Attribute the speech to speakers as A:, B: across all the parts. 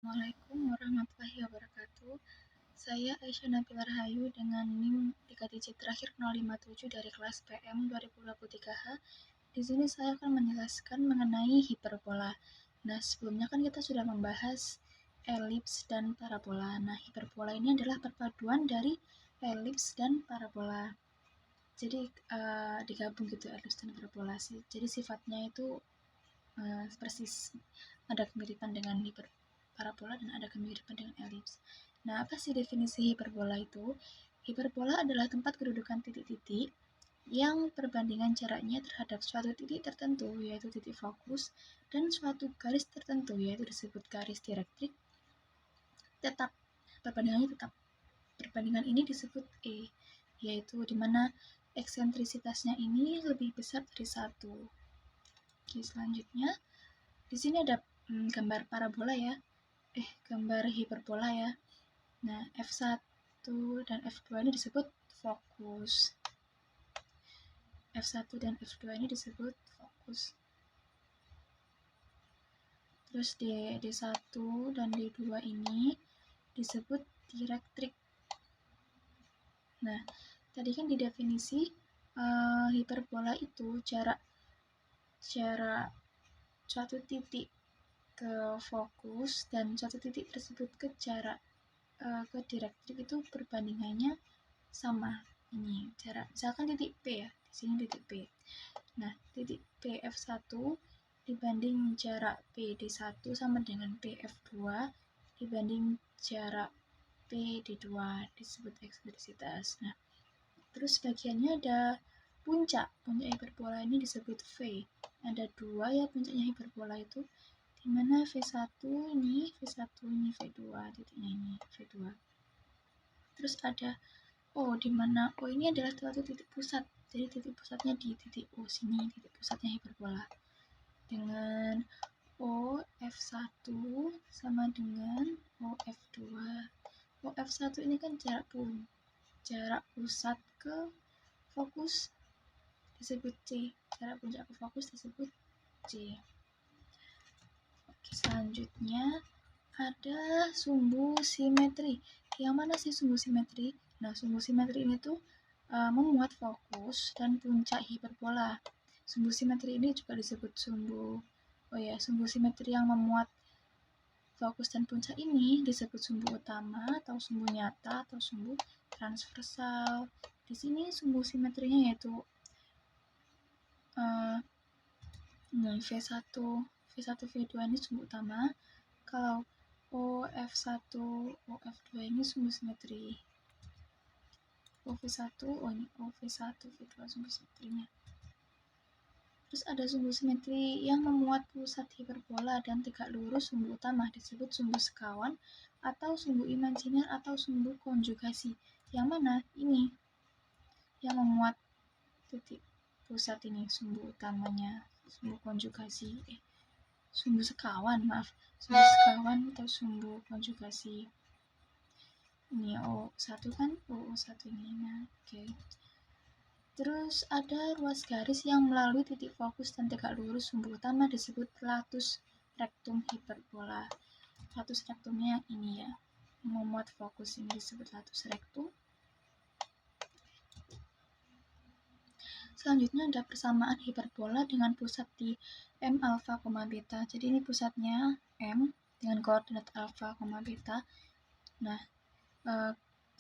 A: Assalamualaikum warahmatullahi wabarakatuh. Saya Aisyah Nabila Rahayu dengan NIM 3 digit terakhir 057 dari kelas PM 2023H. Di sini saya akan menjelaskan mengenai hiperbola. Nah, sebelumnya kan kita sudah membahas elips dan parabola. Nah, hiperbola ini adalah perpaduan dari elips dan parabola. Jadi digabung gitu elips dan parabola sih. Jadi sifatnya itu persis ada kemiripan dengan parabola dan ada kemiripan dengan elips. Nah, apa sih definisi hiperbola itu? Hiperbola adalah tempat kedudukan titik-titik yang perbandingan jaraknya terhadap suatu titik tertentu, yaitu titik fokus, dan suatu garis tertentu, yaitu disebut garis direktrik, tetap. Perbandingannya tetap. Perbandingan ini disebut E, yaitu di mana eksentrisitasnya ini lebih besar dari 1. Oke, selanjutnya, di sini ada gambar parabola ya. Gambar hiperbola ya. Nah, F1 dan F2 ini disebut fokus. F1 dan F2 ini disebut fokus. Terus D1 dan D2 ini disebut direktrik. Nah, tadi kan di definisi hiperbola itu jarak suatu titik ke fokus dan suatu titik tersebut ke jarak ke direktrik itu perbandingannya sama. Ini jarak, misalkan titik P ya, di sini titik P. Nah, titik P F1 dibanding jarak P D1 sama dengan P F2 dibanding jarak P D2 disebut eksentrisitas. Nah, terus bagiannya ada puncak hiperbola ini disebut V. Ada 2 ya puncaknya hiperbola itu, dimana V1 ini V2 titiknya ini V2. Terus ada O, dimana O ini adalah suatu titik pusat. Jadi titik pusatnya di titik O sini, titik pusatnya hiperbola. Dengan O F1 sama dengan O F2. O F1 ini kan jarak pusat ke fokus disebut C. Jarak puncak ke fokus disebut C. Oke, selanjutnya ada sumbu simetri. Yang mana sih sumbu simetri? Nah, sumbu simetri ini tuh memuat fokus dan puncak hiperbola. Sumbu simetri ini juga disebut sumbu simetri yang memuat fokus dan puncak ini disebut sumbu utama atau sumbu nyata atau sumbu transversal. Di sini sumbu simetrinya yaitu V1, V2 ini sumbu utama. Kalau OF1, OF2 ini sumbu simetri. OV1, ini OV1, V2 sumbu simetrinya. Terus ada sumbu simetri yang memuat pusat hiperbola dan tegak lurus sumbu utama disebut sumbu sekawan atau sumbu imajiner atau sumbu konjugasi. Yang mana? Ini yang memuat titik pusat ini sumbu utamanya, sumbu konjugasi. Sumbu sekawan atau sumbu konjugasi. Ini O1 kan, O1 ini. Nah, oke. Terus ada ruas garis yang melalui titik fokus dan tegak lurus sumbu utama disebut latus rectum hiperbola. Latus rectumnya ini ya, memuat fokus ini disebut latus rectum. Selanjutnya ada persamaan hiperbola dengan pusat di M alfa, beta. Jadi ini pusatnya M dengan koordinat alfa, beta. Nah,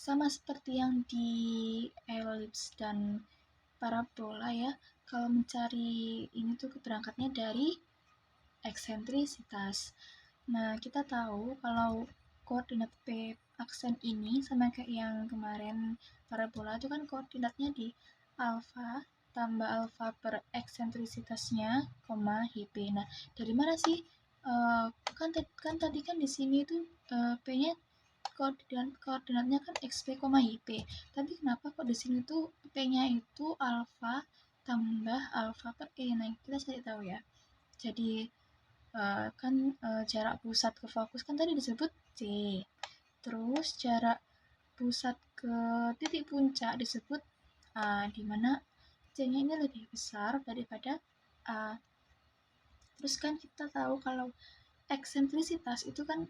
A: sama seperti yang di elips dan parabola ya, kalau mencari ini tuh keberangkatnya dari eksentrisitas. Nah, kita tahu kalau koordinat P aksen ini sama kayak yang kemarin parabola itu kan koordinatnya di alfa tambah alfa per eksentrisitasnya, HP. Nah, dari mana sih? Kan tadi kan di sini itu P-nya koordinatnya kan XP, HP. Tapi kenapa kok di sini tuh P-nya itu alfa tambah alfa per E? Nah, kita cari tahu ya. Jadi jarak pusat ke fokus kan tadi disebut C. Terus jarak pusat ke titik puncak disebut A, di mana C-nya ini lebih besar daripada A. Terus kan kita tahu kalau eksentrisitas itu kan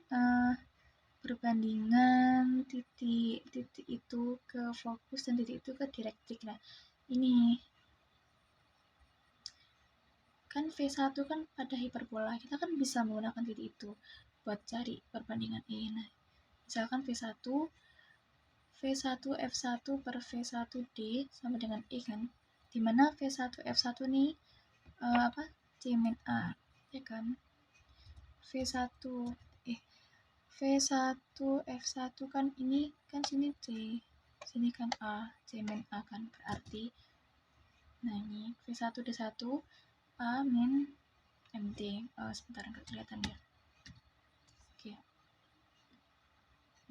A: perbandingan titik itu ke fokus dan titik itu ke direktrik. Nah, ini kan V1 kan pada hiperbola, kita kan bisa menggunakan titik itu buat cari perbandingan E. Nah, misalkan V1 F1 per V1D sama dengan E kan, dimana V1 F1 nih C min A, ya kan. V1 F1 kan ini kan sini C, sini kan A, C min A kan, berarti nah ini V1D1 A min MD. Sebentar, nggak kelihatan ya. Oke.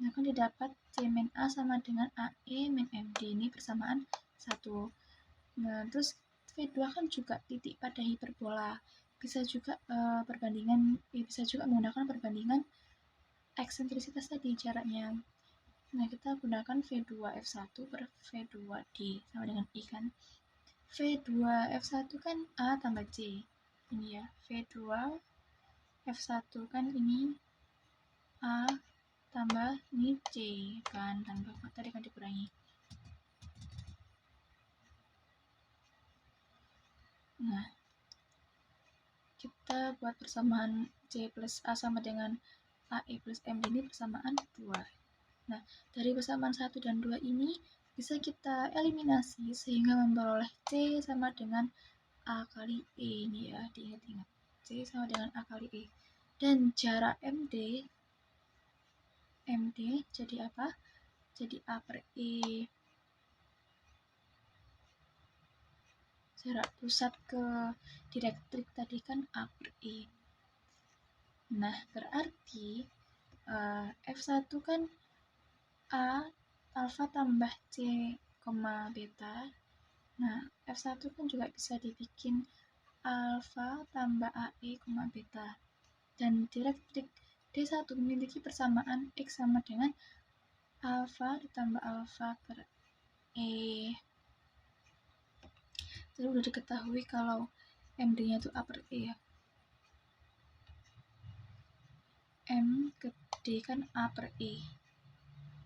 A: Nah, kan didapat C min A sama dengan AE min MD, ini persamaan 1. Nah, terus V2 kan juga titik pada hiperbola. Bisa juga bisa juga menggunakan perbandingan eksentrisitas tadi jaraknya. Nah, kita gunakan V2 F1 per V2D sama dengan I kan. V2 F1 kan A tambah C. Ini ya, V2 F1 kan ini A tambah ini C kan, tambah tadi kan dikurangi. Nah, kita buat persamaan C plus A sama dengan AE plus MD ini persamaan 2. Nah, dari persamaan 1 dan 2 ini bisa kita eliminasi sehingga memperoleh C sama dengan A kali E. Ini ya, diingat-ingat. C sama dengan A kali E. Dan jarak MD jadi apa? Jadi A per E. Jarak pusat ke direktrik tadi kan A per E. Nah, berarti F1 kan A alfa tambah C, beta. Nah, F1 kan juga bisa dibikin alfa tambah AE, beta. Dan direktrik D1 memiliki persamaan X sama dengan alfa ditambah alfa per E. Jadi udah diketahui kalau MD-nya itu A per E ya. M ke D kan A per E.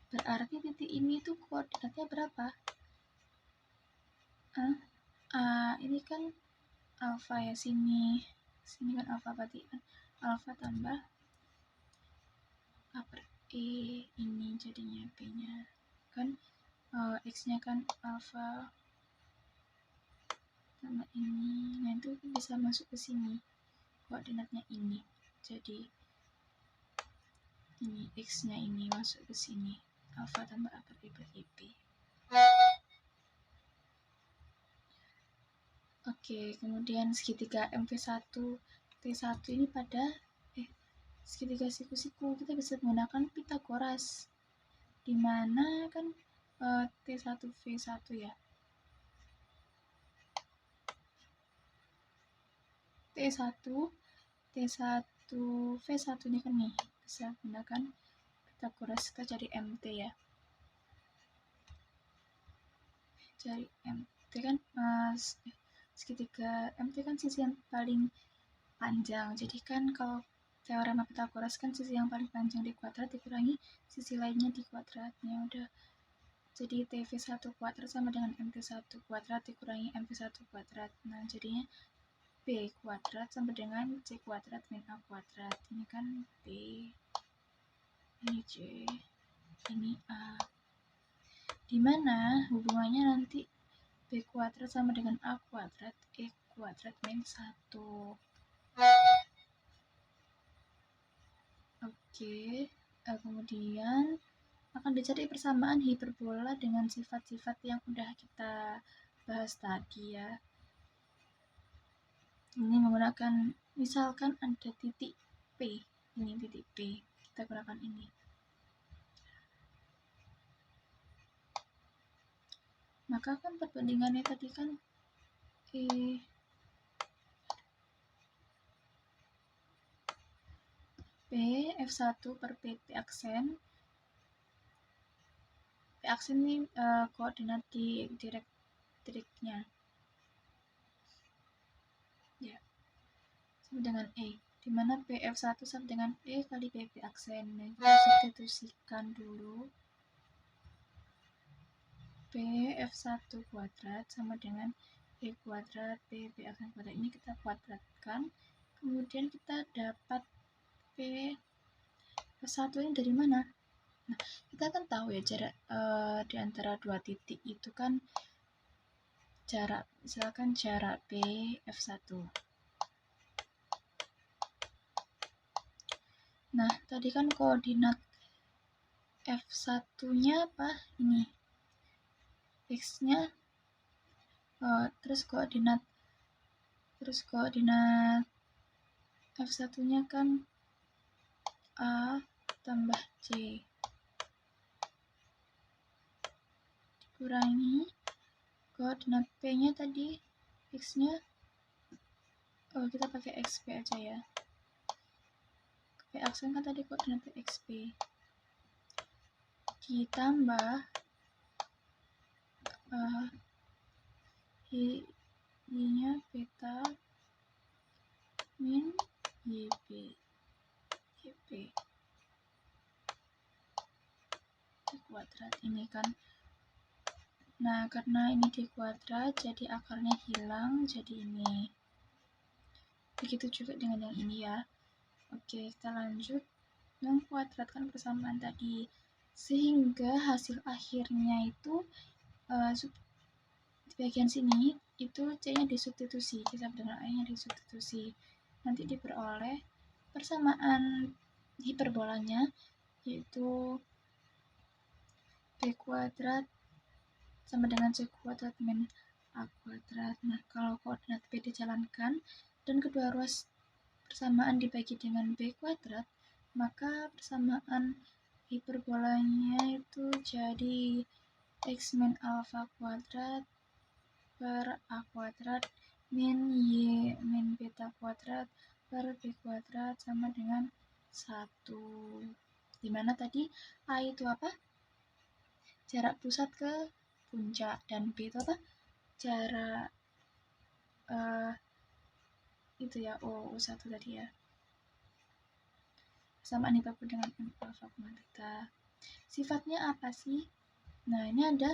A: Berarti titik ini tuh koordinatnya berapa? Ini kan alfa ya, sini kan alfa, berarti kan alfa tambah A per E, ini jadinya B-nya kan X-nya kan alfa sama ini. Nah, itu bisa masuk ke sini koordinatnya ini, jadi ini X-nya ini masuk ke sini, alfa tambah A per E per EP. Oke, kemudian segitiga MV1 T1 ini pada segitiga siku-siku kita bisa menggunakan Pitagoras, dimana kan T1 V1 ya, T1 V1 ini kan nih bisa menggunakan Pitagoras, kita cari MT ya, cari MT kan segitiga MT kan sisi yang paling panjang, jadi kan kalau teorema Pitagoras kan sisi yang paling panjang di kuadrat dikurangi sisi lainnya di kuadratnya, udah jadi TV1 kuadrat sama dengan MT1 kuadrat dikurangi MV1 kuadrat. Nah, jadinya B kuadrat sama dengan C kuadrat min A kuadrat. Ini kan B, ini C, ini A. Dimana hubungannya nanti B kuadrat sama dengan A kuadrat, E kuadrat min 1. Oke, kemudian akan dicari persamaan hiperbola dengan sifat-sifat yang udah kita bahas tadi ya. Ini menggunakan, misalkan ada titik P, ini titik P, kita gunakan ini. Maka kan perbandingannya tadi kan P F1 per PT aksen. P aksen ini koordinat di direktriknya. Ya. Sama dengan E. dimana PF1 sama dengan E kali PP aksen. Nah, kita substitusikan dulu. PF1 kuadrat sama dengan E kuadrat PP aksen kuadrat. Ini kita kuadratkan. Kemudian kita dapat P1 ini dari mana? Nah, kita kan tahu ya jarak di antara dua titik itu kan jarak, misalkan jarak PF1. Nah, tadi kan koordinat F1-nya apa? Ini. X-nya terus koordinat F1-nya kan A tambah C dikurangi koordinat P-nya tadi, X-nya kita pakai XP aja ya. P aksen kan tadi koordinatnya XP ditambah Y-nya beta min YB di kuadrat ini kan. Nah, karena ini di kuadrat jadi akarnya hilang, jadi ini. Begitu juga dengan yang ini ya. Oke, kita lanjut mengkuadratkan persamaan tadi sehingga hasil akhirnya itu di bagian sini itu C-nya disubstitusi, C sama dengan A-nya disubstitusi. Nanti diperoleh persamaan hiperbolanya yaitu B kuadrat sama dengan C kuadrat min A kuadrat. Nah, kalau koordinat B dijalankan dan kedua ruas persamaan dibagi dengan B kuadrat, maka persamaan hiperbolanya itu jadi X min alpha kuadrat per A kuadrat min Y min beta kuadrat per B kuadrat sama dengan 1. Dimana tadi A itu apa? Jarak pusat ke puncak, dan B itu apa? Jarak itu ya, O1 tadi ya. Persamaan hiperbola dengan M alpha beta. Sifatnya apa sih? Nah, ini ada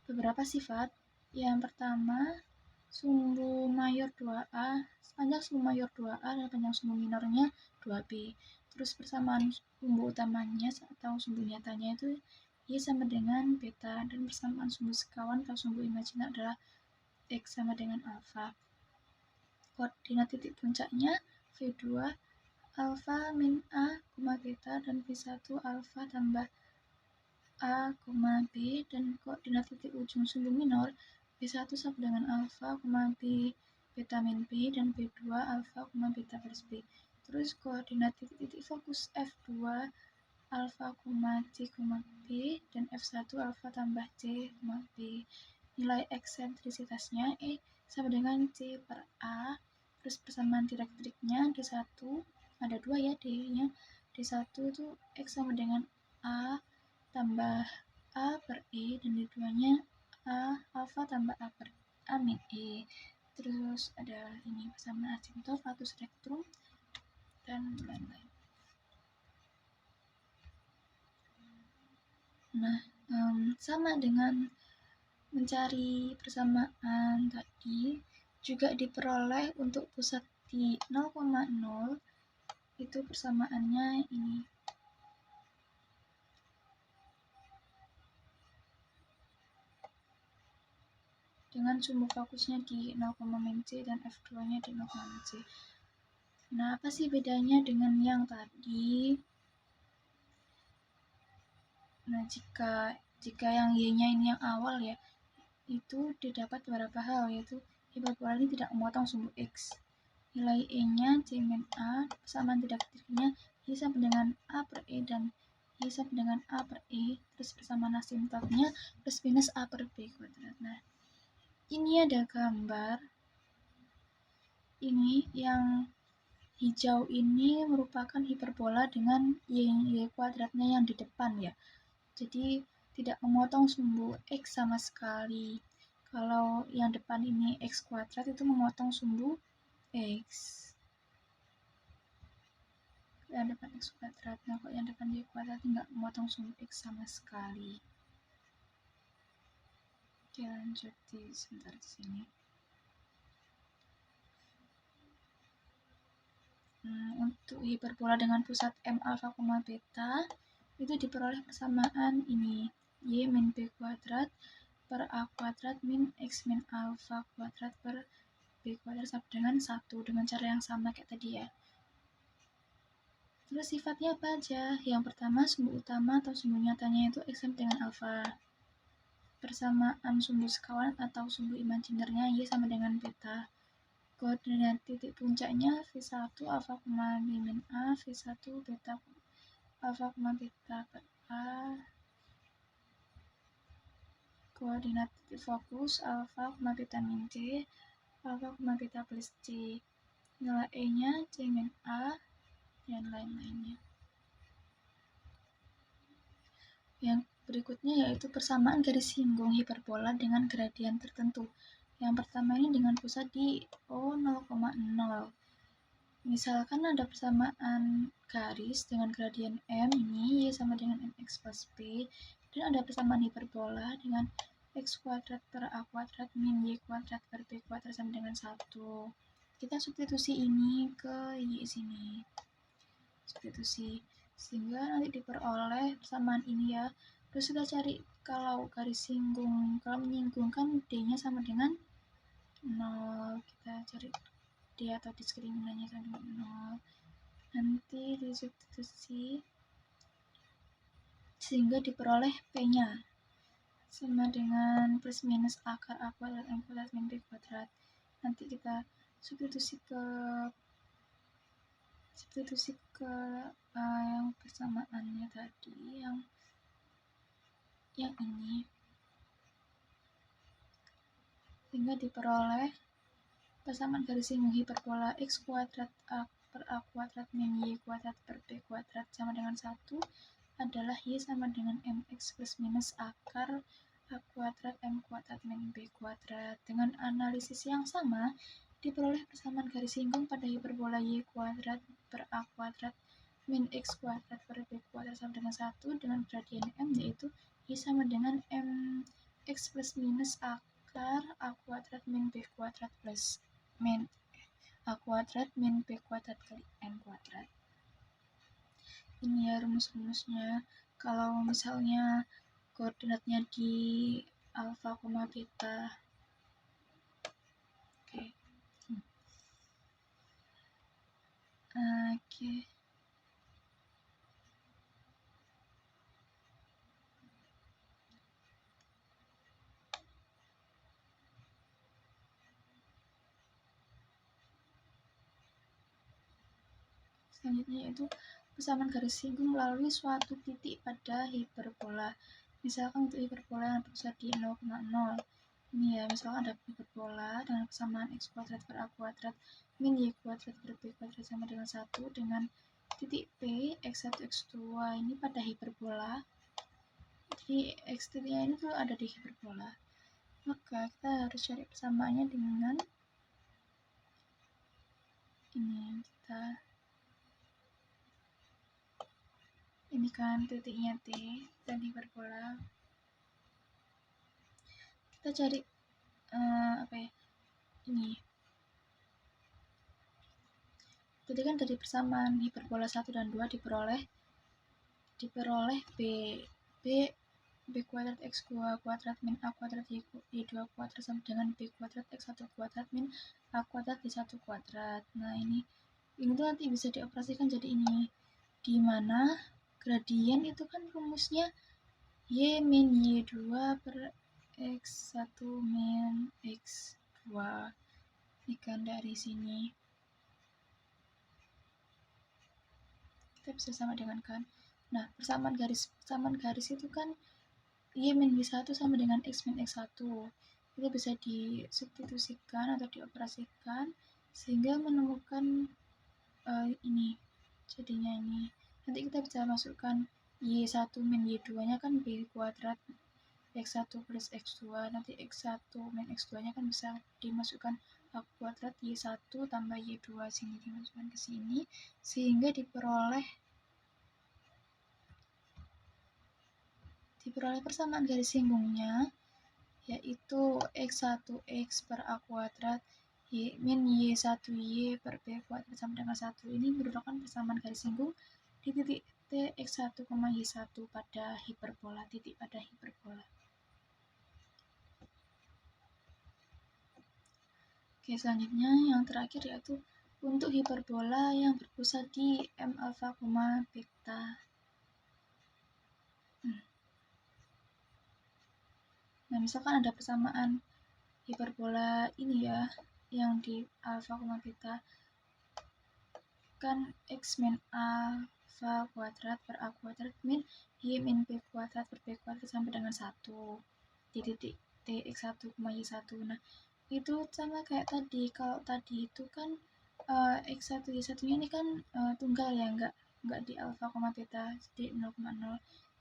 A: beberapa sifat. Yang pertama, sumbu mayor 2A, sepanjang sumbu mayor 2A dan panjang sumbu minornya 2B. Terus persamaan sumbu utamanya atau sumbu nyatanya itu Y sama dengan beta, dan persamaan sumbu sekawan atau sumbu imajiner adalah X sama dengan alpha. Koordinat titik puncaknya V2 alpha min A, beta, dan V1 alpha tambah A, B, dan koordinat titik ujung sumbu minor B1 sama dengan alpha, B, beta min B, dan B2 alpha, beta plus B. Terus koordinat titik fokus F2 alpha, C, B, dan F1 alpha tambah C, B. Nilai eksentrisitasnya E sama dengan C per A. Terus persamaan direktriknya D1 ada 2 ya, D-nya D1 itu X sama dengan A tambah A per E, dan D2-nya A alpha tambah A per A min E. Terus ada ini persamaan asimtof atau spektrum dan lain-lain. Nah, sama dengan mencari persamaan tadi juga diperoleh untuk pusat di 0,0 itu persamaannya ini. Dengan sumbu fokusnya di 0, C dan F2-nya di 0, C. Nah, apa sih bedanya dengan yang tadi? Nah, jika yang Y-nya ini yang awal ya, itu didapat beberapa hal, yaitu hiperbola ini tidak memotong sumbu X. Nilai E-nya C min A, persamaan direktriknya Y sama dengan A per E dan Y sama dengan A per E, terus persamaan asimtotnya plus minus A per B kuadrat. Nah, ini ada gambar. Ini yang hijau ini merupakan hiperbola dengan Y kuadratnya yang di depan ya. Jadi tidak memotong sumbu X sama sekali. Kalau yang depan ini X kuadrat itu memotong sumbu X. yang depan X kuadrat. Nah, kok yang depan Y kuadrat nggak memotong sumbu X sama sekali. Oke, lanjut sebentar di sini. Untuk hiperbola dengan pusat M alfa, beta itu diperoleh persamaan ini Y min B kuadrat per A kuadrat min X min alfa kuadrat per B kuadrat sama dengan 1 dengan cara yang sama kayak tadi ya. Terus sifatnya apa aja? Yang pertama, sumbu utama atau sumbu nyatanya itu X sama dengan alfa. Persamaan sumbu sekawan atau sumbu imajinernya Y sama dengan beta. Koordinat titik puncaknya V1 alfa, B min A, V1 beta alfa, beta per A. Koordinat titik fokus alfa, beta min C, alfa, beta plus C. Nilai E-nya C min A, dan lain-lainnya. Yang berikutnya yaitu persamaan garis singgung hiperbola dengan gradien tertentu. Yang pertama ini dengan pusat di O0,0. Misalkan ada persamaan garis dengan gradien M ini Y sama dengan MX plus B, dan ada persamaan hiperbola dengan X kuadrat per A kuadrat min Y kuadrat per B kuadrat sama dengan 1. Kita substitusi ini ke Y sini. Substitusi. Sehingga nanti diperoleh persamaan ini ya. Terus kita cari kalau garis singgung, kalau menyinggungkan D-nya sama dengan 0. Kita cari D atau diskriminannya sama dengan 0. Nanti disubstitusi sehingga diperoleh P-nya sama dengan plus minus akar A kuadrat M kuadrat min B kuadrat. Nanti kita substitusi ke yang persamaannya tadi, yang ini, sehingga diperoleh persamaan garis singgung hiperbola X kuadrat A per A kuadrat min Y kuadrat per B kuadrat sama dengan 1 adalah Y sama dengan MX plus minus akar A kuadrat M kuadrat min B kuadrat. Dengan analisis yang sama, diperoleh persamaan garis singgung pada hiperbola Y kuadrat per A kuadrat min X kuadrat per B kuadrat sama dengan 1 dengan gradien M, yaitu Y sama dengan MX plus minus akar A kuadrat min B kuadrat plus min A kuadrat min B kuadrat kali N kuadrat. Ini ya rumus-rumusnya. Kalau misalnya koordinatnya di alfa, beta. Oke. Selanjutnya yaitu persamaan garis singgung melalui suatu titik pada hiperbola. Misalkan untuk hiperbola yang berpusat di 0,0. Ini ya, misalkan ada hiperbola dengan persamaan X kuadrat per A kuadrat min Y kuadrat per B kuadrat sama dengan 1 dengan titik P X1 X2 ini pada hiperbola. Jadi X titiknya ini tuh ada di hiperbola. Maka kita harus cari persamaannya dengan ini. Ini kan titiknya T dan hiperbola. Kita cari ini. Jadi kan dari persamaan hiperbola 1 dan 2 diperoleh B kuadrat X2 kuadrat min A kuadrat Y2 kuadrat sama dengan B kuadrat X1 kuadrat min A kuadrat Y1 kuadrat. Nah ini tuh nanti bisa dioperasikan jadi ini, di mana gradien itu kan rumusnya Y min Y2 per X1 min X2. Ikan dari sini kita bisa sama dengan kan. Nah, persamaan garis itu kan Y min Y1 sama dengan X min X1. Itu bisa disubstitusikan atau dioperasikan sehingga menemukan ini. Jadinya ini. Nanti kita bisa masukkan Y1 min Y2 nya kan B kuadrat X1 plus X2. Nanti X1 min X2 nya kan bisa dimasukkan A kuadrat Y1 tambah Y2 sini dimasukkan ke sini, sehingga diperoleh persamaan garis singgungnya, yaitu X1X per A kuadrat min Y1Y per B kuadrat sama dengan 1. Ini merupakan persamaan garis singgung di titik T X1, Y1 pada hiperbola, titik pada hiperbola. Oke, selanjutnya yang terakhir yaitu untuk hiperbola yang berpusat di M alfa, beta. Nah, misalkan ada persamaan hiperbola ini ya, yang di alfa, beta, kan X min alfa kuadrat per A kuadrat min Y min B kuadrat per B kuadrat sampai dengan 1 di titik T X1, Y1. Nah, itu sama kayak tadi. Kalau tadi itu kan X1, Y1 nya ini kan tunggal ya, enggak di alfa, beta di 0,0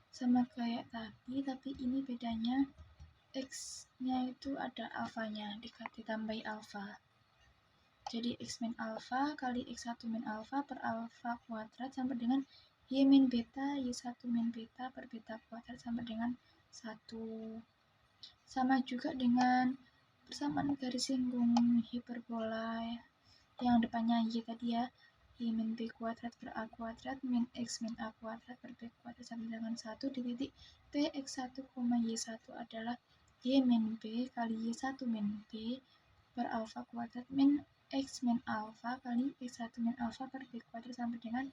A: sama kayak tadi, tapi ini bedanya X-nya itu ada alfanya, ditambahi alfa. Jadi X min alfa kali X1 min alfa per alfa kuadrat sama dengan Y min beta, Y1 min beta per beta kuadrat sama dengan 1. Sama juga dengan persamaan garis singgung hiperbola yang depannya Y tadi ya, Y min B kuadrat per A kuadrat min X min A kuadrat per B kuadrat sama dengan 1 di titik T X1, Y1 adalah Y min B kali Y1 min B per alfa kuadrat min X min alfa kali X1 min alfa per B kuadrat sampai dengan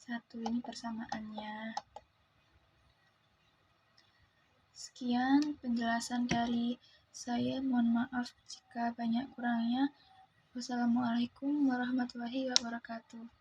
A: 1. Ini persamaannya. Sekian penjelasan dari saya. Mohon maaf jika banyak kurangnya. Wassalamualaikum warahmatullahi wabarakatuh.